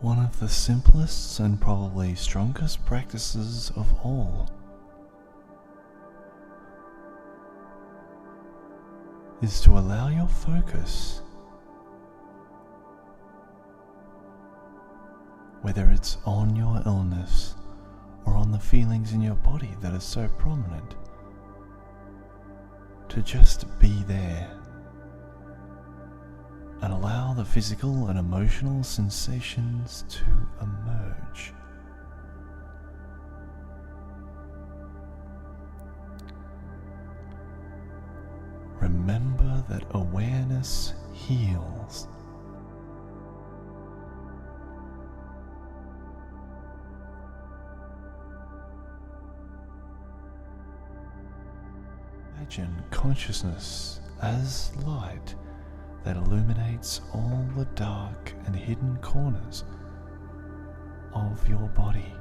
One of the simplest and probably strongest practices of all is to allow your focus, whether it's on your illness or on the feelings in your body that are so prominent, to just be there and allow the physical and emotional sensations to emerge. Remember that awareness heals. Imagine consciousness as light that illuminates all the dark and hidden corners of your body,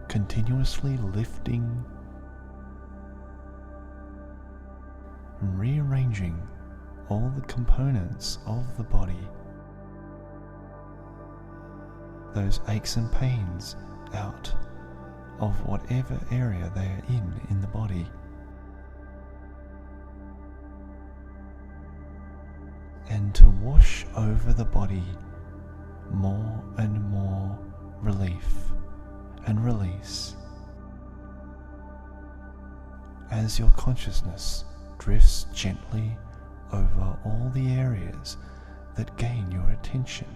continuously lifting and rearranging all the components of the body, those aches and pains out of whatever area they are in the body. And to wash over the body more and more relief and release as your consciousness drifts gently over all the areas that gain your attention.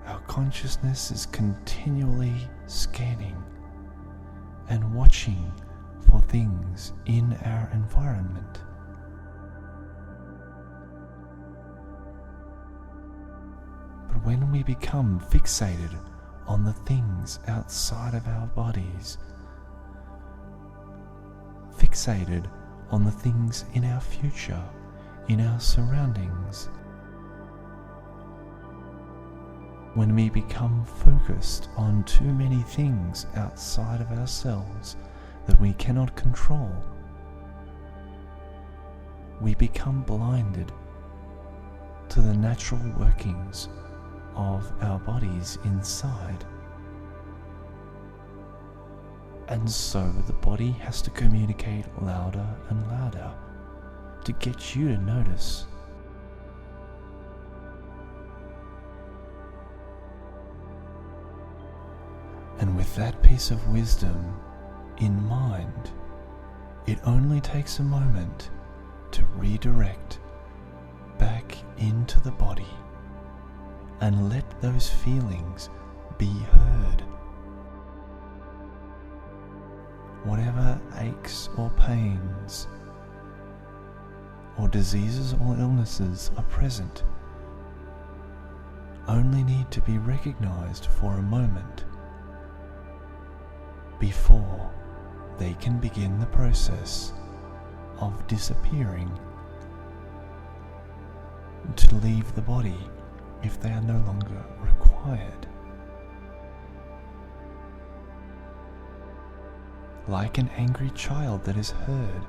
Our consciousness is continually scanning and watching for things in our environment. But when we become fixated on the things outside of our bodies, fixated on the things in our future, in our surroundings, when we become focused on too many things outside of ourselves that we cannot control, we become blinded to the natural workings of our bodies inside. And so the body has to communicate louder and louder to get you to notice. And with that piece of wisdom in mind, it only takes a moment to redirect back into the body and let those feelings be heard. Whatever aches or pains or diseases or illnesses are present only need to be recognized for a moment before they can begin the process of disappearing to leave the body if they are no longer required. Like an angry child that is heard,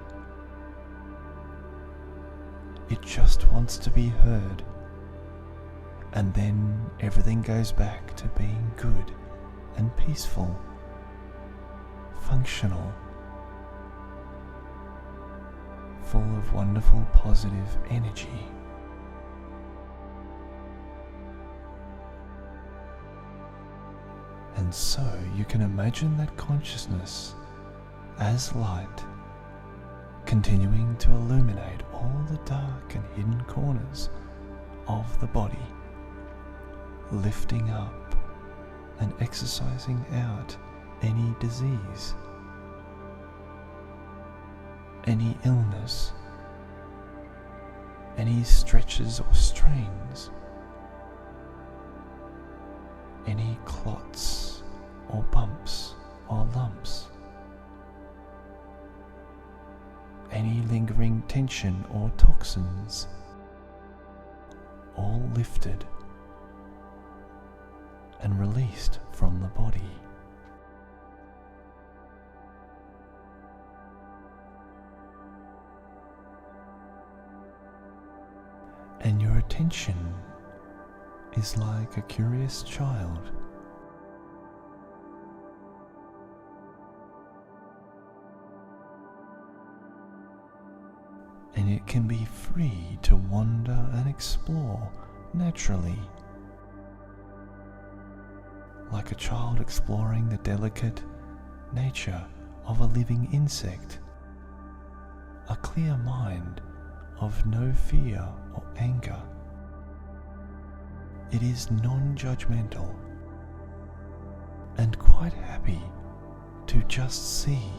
it just wants to be heard, and then everything goes back to being good and peaceful, functional, full of wonderful positive energy. And so you can imagine that consciousness as light, continuing to illuminate all the dark and hidden corners of the body, lifting up and exercising out any disease, any illness, any stretches or strains, any clots or bumps or lumps, any lingering tension or toxins, all lifted and released from the body. and your attention is like a curious child. And it can be free to wander and explore naturally, like a child exploring the delicate nature of a living insect. A clear mind of no fear or anger. It is non-judgmental and quite happy to just see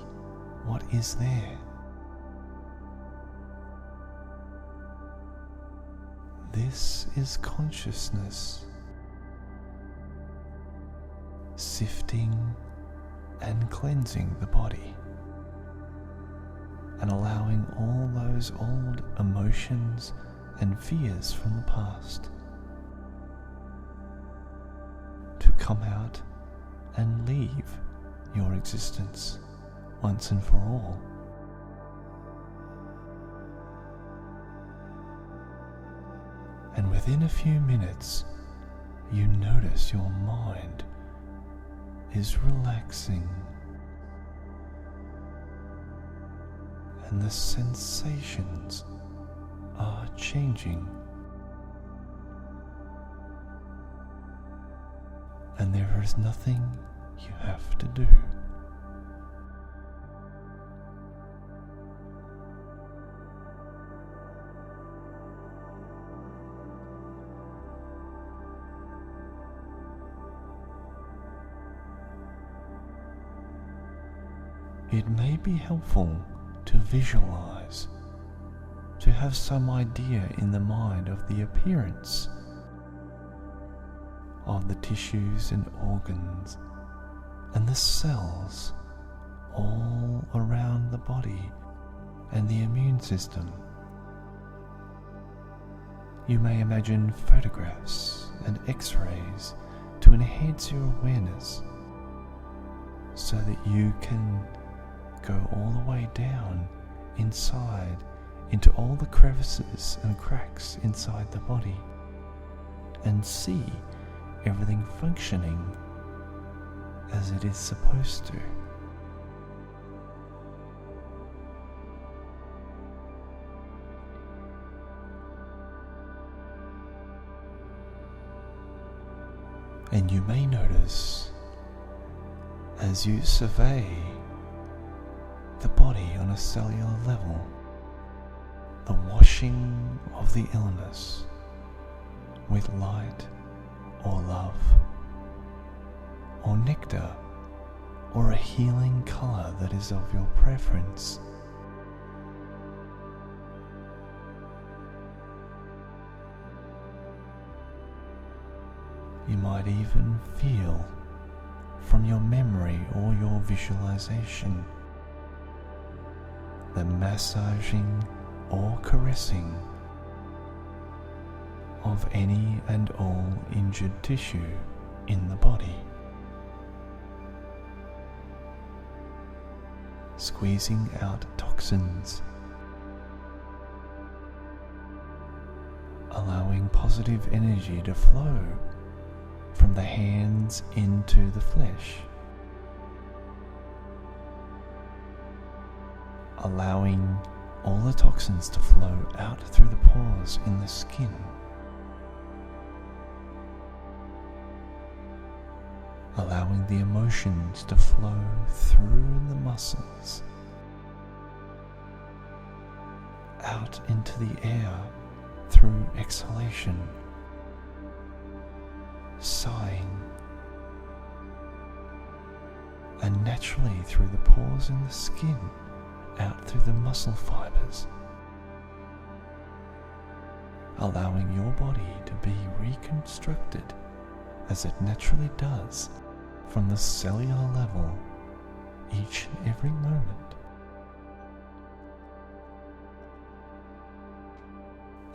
what is there. This is consciousness, sifting and cleansing the body, and allowing all those old emotions and fears from the past to come out and leave your existence once and for all. And within a few minutes, you notice your mind is relaxing and the sensations are changing, and there is nothing you have to do. It may be helpful to visualize, to have some idea in the mind of the appearance of the tissues and organs and the cells all around the body and the immune system. You may imagine photographs and x-rays to enhance your awareness so that you can go all the way down inside into all the crevices and cracks inside the body and see everything functioning as it is supposed to. And you may notice, as you survey the body on a cellular level, the washing of the illness with light or love or nectar or a healing color that is of your preference. You might even feel from your memory or your visualization the massaging or caressing of any and all injured tissue in the body, squeezing out toxins, allowing positive energy to flow from the hands into the flesh, allowing all the toxins to flow out through the pores in the skin, allowing the emotions to flow through the muscles, out into the air through exhalation, sighing, and naturally through the pores in the skin, out through the muscle fibers, allowing your body to be reconstructed as it naturally does from the cellular level each and every moment.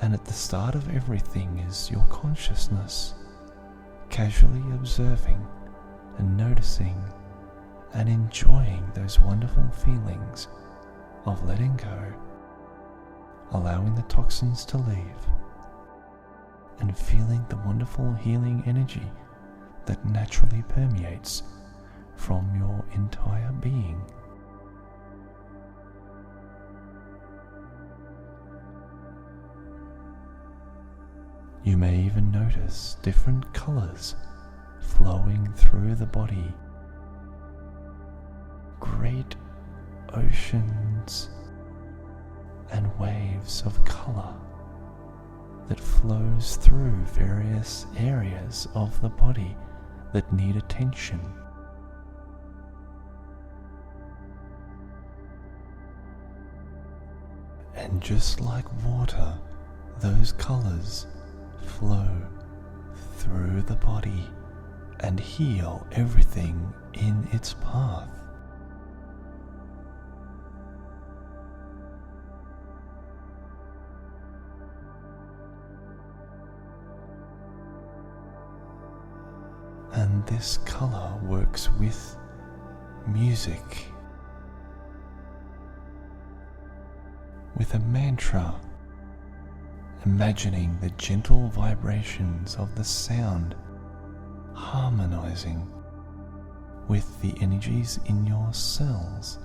And at the start of everything is your consciousness, casually observing and noticing and enjoying those wonderful feelings of letting go, allowing the toxins to leave, and feeling the wonderful healing energy that naturally permeates from your entire being. You may even notice different colors flowing through the body. Great oceans and waves of color that flows through various areas of the body that need attention. And just like water, those colors flow through the body and heal everything in its path. And this color works with music, with a mantra, imagining the gentle vibrations of the sound harmonizing with the energies in your cells.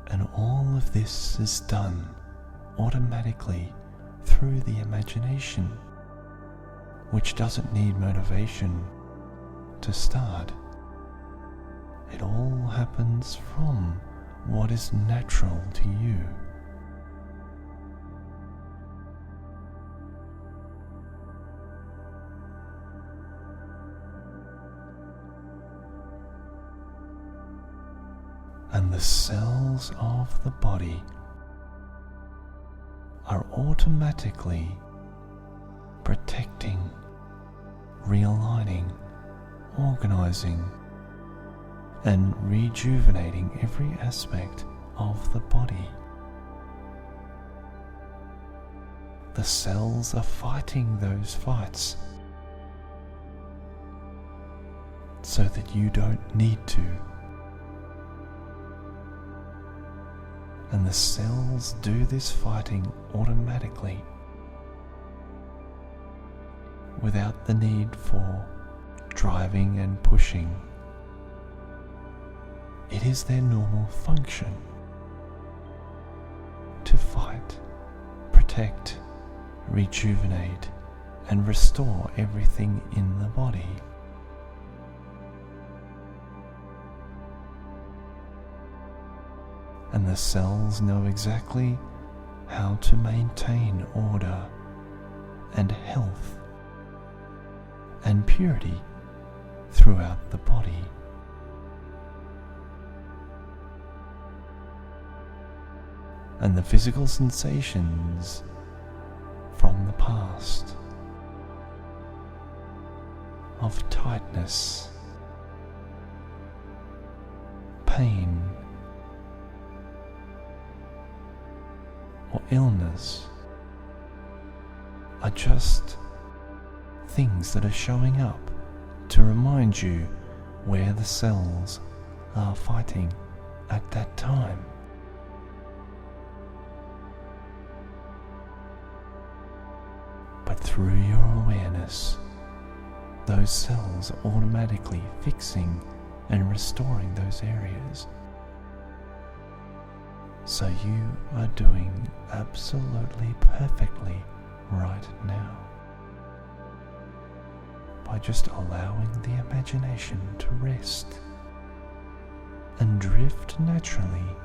And all of this is done automatically through the imagination, which doesn't need motivation to start. It all happens from what is natural to you. And the cells of the body are automatically protecting, realigning, organizing, and rejuvenating every aspect of the body. The cells are fighting those fights so that you don't need to. And the cells do this fighting automatically, without the need for driving and pushing. It is their normal function to fight, protect, rejuvenate, and restore everything in the body. And the cells know exactly how to maintain order and health and purity throughout the body. And the physical sensations from the past of tightness, pain, or illness are just things that are showing up to remind you where the cells are fighting at that time. But through your awareness, those cells are automatically fixing and restoring those areas. So you are doing absolutely perfectly right now by just allowing the imagination to rest and drift naturally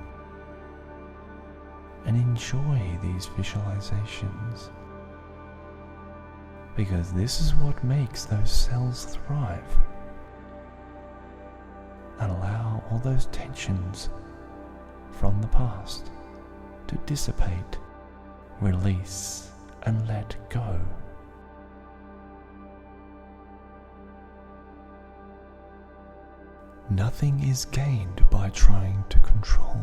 and enjoy these visualizations, because this is what makes those cells thrive and allow all those tensions from the past to dissipate, release, and let go. Nothing is gained by trying to control,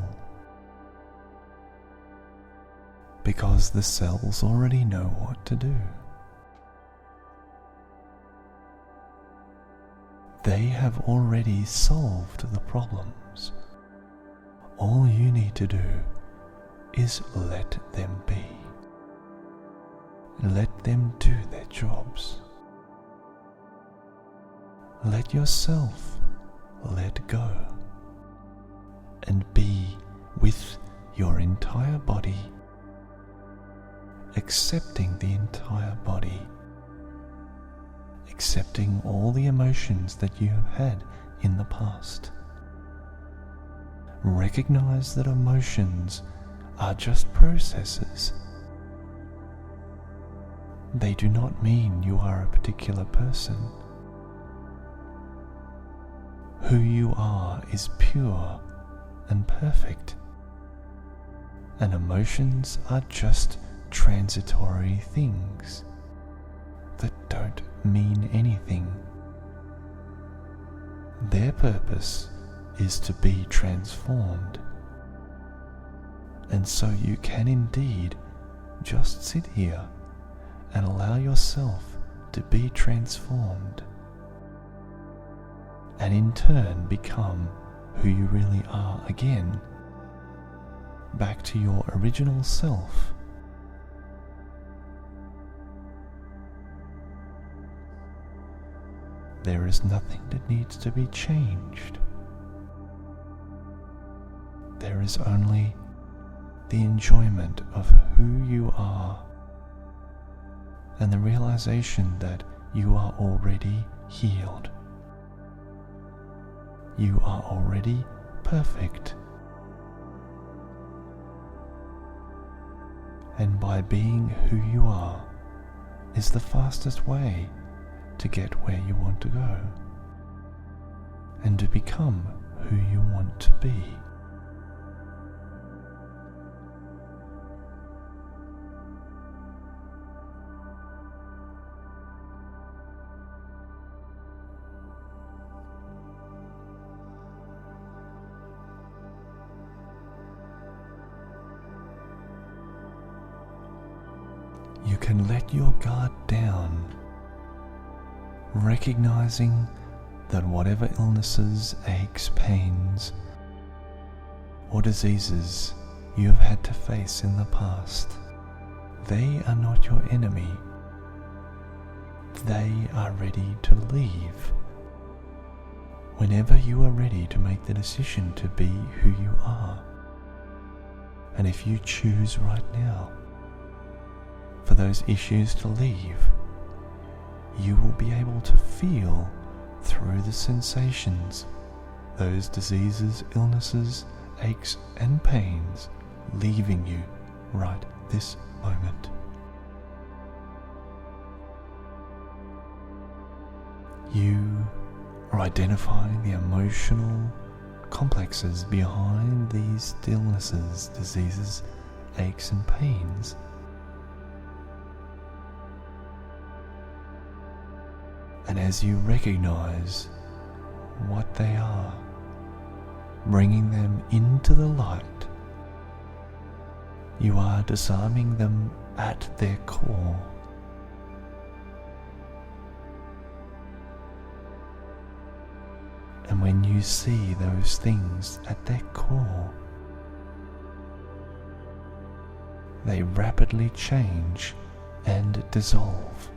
because the cells already know what to do. They have already solved the problems. All you need to do is let them be. Let them do their jobs. Let yourself let go and be with your entire body, accepting the entire body, accepting all the emotions that you have had in the past. Recognize that emotions are just processes. They do not mean you are a particular person. Who you are is pure and perfect, and emotions are just transitory things that don't mean anything. Their purpose is to be transformed, and so you can indeed just sit here and allow yourself to be transformed, and in turn become who you really are again, back to your original self. There is nothing that needs to be changed. There is only the enjoyment of who you are and the realization that you are already healed. You are already perfect. And by being who you are is the fastest way to get where you want to go and to become who you want to be. You can let your guard down, recognizing that whatever illnesses, aches, pains, or diseases you have had to face in the past, they are not your enemy. They are ready to leave. Whenever you are ready to make the decision to be who you are, and if you choose right now for those issues to leave, you will be able to feel through the sensations, those diseases, illnesses, aches and pains leaving you right this moment. You are identifying the emotional complexes behind these illnesses, diseases, aches and pains. And as you recognize what they are, bringing them into the light, you are disarming them at their core. And when you see those things at their core, they rapidly change and dissolve.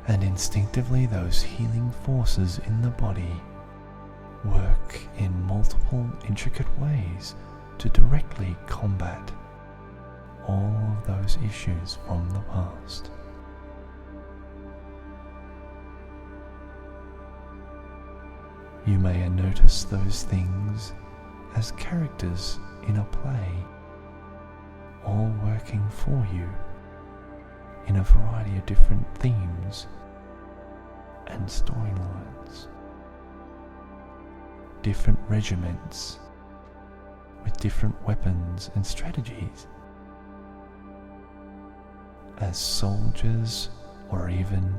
And instinctively those healing forces in the body work in multiple intricate ways to directly combat all of those issues from the past. You may notice those things as characters in a play, all working for you in a variety of different themes and storylines, different regiments with different weapons and strategies, as soldiers or even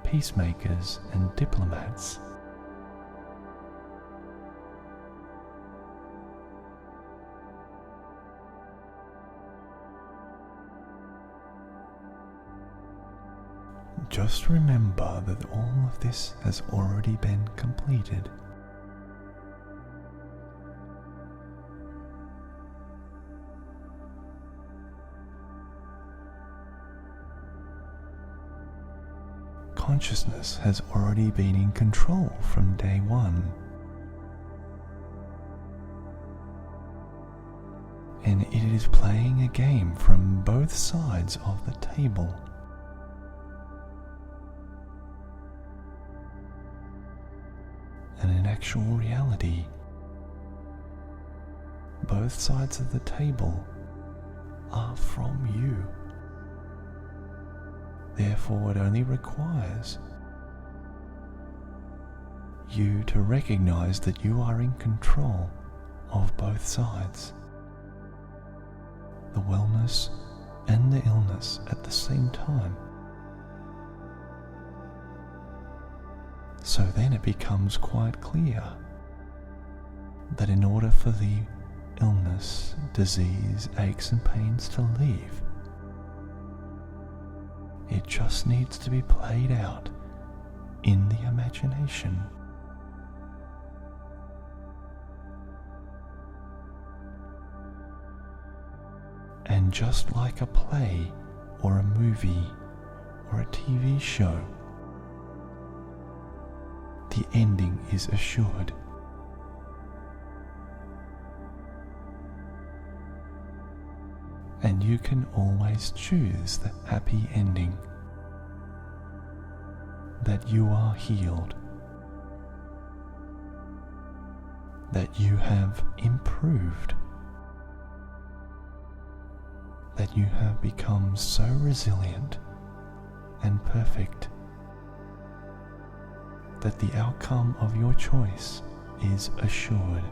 peacemakers and diplomats. just remember that all of this has already been completed. Consciousness has already been in control from day one. And it is playing a game from both sides of the table. And in actual reality, both sides of the table are from you. Therefore, it only requires you to recognize that you are in control of both sides, the wellness and the illness at the same time. So then it becomes quite clear that in order for the illness, disease, aches and pains to leave, it just needs to be played out in the imagination. And just like a play or a movie or a TV show, the ending is assured. And you can always choose the happy ending, that you are healed, that you have improved, that you have become so resilient and perfect that the outcome of your choice is assured.